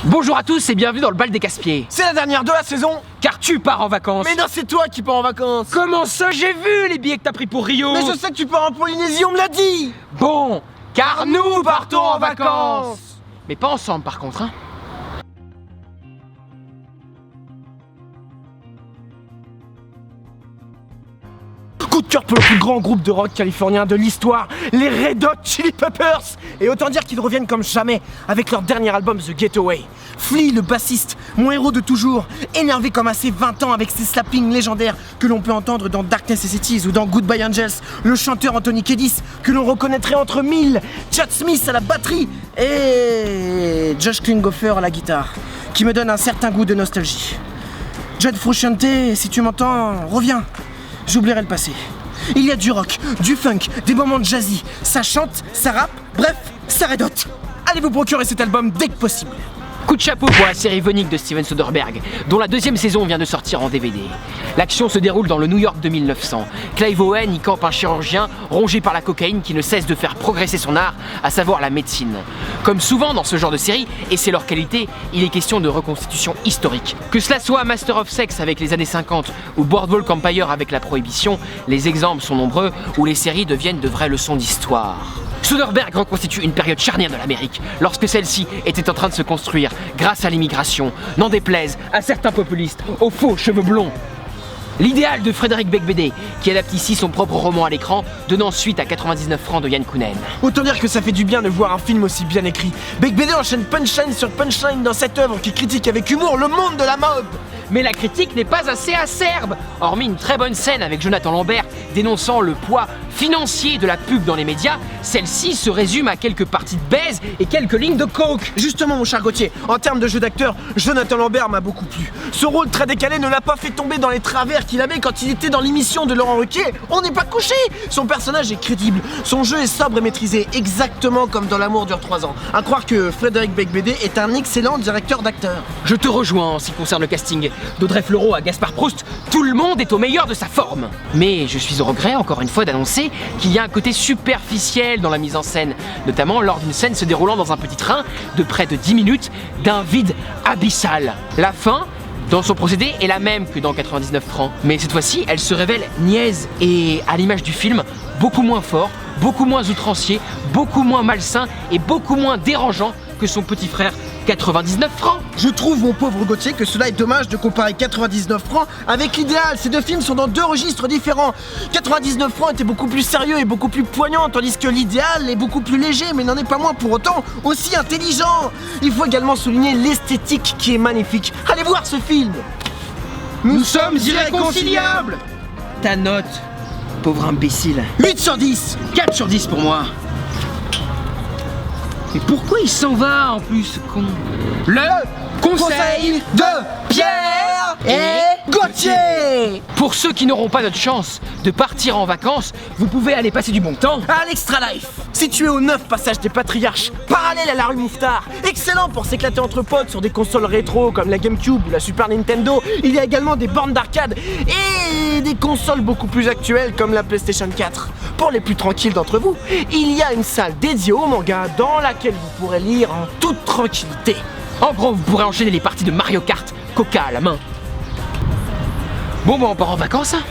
Bonjour à tous et bienvenue dans le bal des casse-pieds. C'est la dernière de la saison. Car tu pars en vacances. Mais non, c'est toi qui pars en vacances. Comment ça, j'ai vu les billets que t'as pris pour Rio. Mais je sais que tu pars en Polynésie, on me l'a dit. Bon, car nous partons en vacances. Mais pas ensemble par contre, hein. Coup de cœur pour le plus grand groupe de rock californien de l'histoire, les Red Hot Chili Peppers. Et autant dire qu'ils reviennent comme jamais avec leur dernier album The Getaway. Flea, le bassiste, mon héros de toujours, énervé comme à ses 20 ans avec ses slappings légendaires que l'on peut entendre dans Dark Necessities ou dans Goodbye Angels, le chanteur Anthony Kiedis que l'on reconnaîtrait entre mille, Chad Smith à la batterie et Josh Klinghoffer à la guitare, qui me donne un certain goût de nostalgie. Judd Frusciante, si tu m'entends, reviens. J'oublierai le passé. Il y a du rock, du funk, des moments jazzy. Ça chante, ça rappe, bref, ça Red Hot. Allez vous procurer cet album dès que possible. Coup de chapeau pour la série Vonic de Steven Soderbergh, dont la deuxième saison vient de sortir en DVD. L'action se déroule dans le New York de 1900. Clive Owen y campe un chirurgien rongé par la cocaïne qui ne cesse de faire progresser son art, à savoir la médecine. Comme souvent dans ce genre de série, et c'est leur qualité, il est question de reconstitution historique. Que cela soit Master of Sex avec les années 50 ou Boardwalk Empire avec la Prohibition, les exemples sont nombreux où les séries deviennent de vraies leçons d'histoire. Soderbergh reconstitue une période charnière de l'Amérique, lorsque celle-ci était en train de se construire grâce à l'immigration, n'en déplaise à certains populistes aux faux cheveux blonds. L'idéal de Frédéric Beigbeder, qui adapte ici son propre roman à l'écran, donnant suite à 99 francs de Yann Kounen. Autant dire que ça fait du bien de voir un film aussi bien écrit. Beigbeder enchaîne punchline sur punchline dans cette œuvre qui critique avec humour le monde de la mode. Mais la critique n'est pas assez acerbe, hormis une très bonne scène avec Jonathan Lambert dénonçant le poids financier de la pub dans les médias. Celle-ci se résume à quelques parties de baise et quelques lignes de coke. Justement mon cher Gauthier, en termes de jeu d'acteur, Jonathan Lambert m'a beaucoup plu. Ce rôle très décalé ne l'a pas fait tomber dans les travers qu'il avait quand il était dans l'émission de Laurent Ruquier. On n'est pas couché. Son personnage est crédible, son jeu est sobre et maîtrisé, exactement comme dans L'amour dure 3 ans. À croire que Frédéric Beigbeder est un excellent directeur d'acteurs. Je te rejoins en ce qui concerne le casting. D'Audrey Fleurot à Gaspard Proust, tout le monde est au meilleur de sa forme. Mais je suis au regret, encore une fois, d'annoncer qu'il y a un côté superficiel dans la mise en scène, notamment lors d'une scène se déroulant dans un petit train de près de 10 minutes d'un vide abyssal. La fin, dans son procédé, est la même que dans 99 francs, mais cette fois-ci, elle se révèle niaise et, à l'image du film, beaucoup moins fort, beaucoup moins outrancier, beaucoup moins malsain et beaucoup moins dérangeant que son petit frère 99 francs. Je trouve, mon pauvre Gauthier, que cela est dommage de comparer 99 francs avec l'idéal. Ces deux films sont dans deux registres différents. 99 francs était beaucoup plus sérieux et beaucoup plus poignant, tandis que l'idéal est beaucoup plus léger, mais n'en est pas moins pour autant aussi intelligent. Il faut également souligner l'esthétique qui est magnifique. Allez voir ce film. Nous sommes irréconciliables. Ta note, pauvre imbécile. 8 sur 10. 4 sur 10 pour moi. Mais pourquoi il s'en va en plus, ce con? Le conseil de Pierre et Gauthier. Pour ceux qui n'auront pas notre chance de partir en vacances, vous pouvez aller passer du bon temps à l'Extra Life, situé au 9 passage des Patriarches, parallèle à la rue Mouffetard. Excellent pour s'éclater entre potes sur des consoles rétro comme la GameCube ou la Super Nintendo. Il y a également des bornes d'arcade et des consoles beaucoup plus actuelles comme la PlayStation 4. Pour les plus tranquilles d'entre vous, il y a une salle dédiée au manga dans laquelle vous pourrez lire en toute tranquillité. En gros, vous pourrez enchaîner les parties de Mario Kart, Coca à la main. Bon, on part en vacances, hein?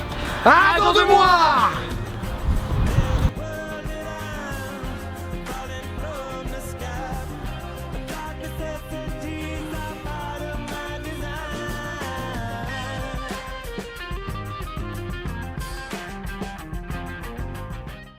Attends de moi.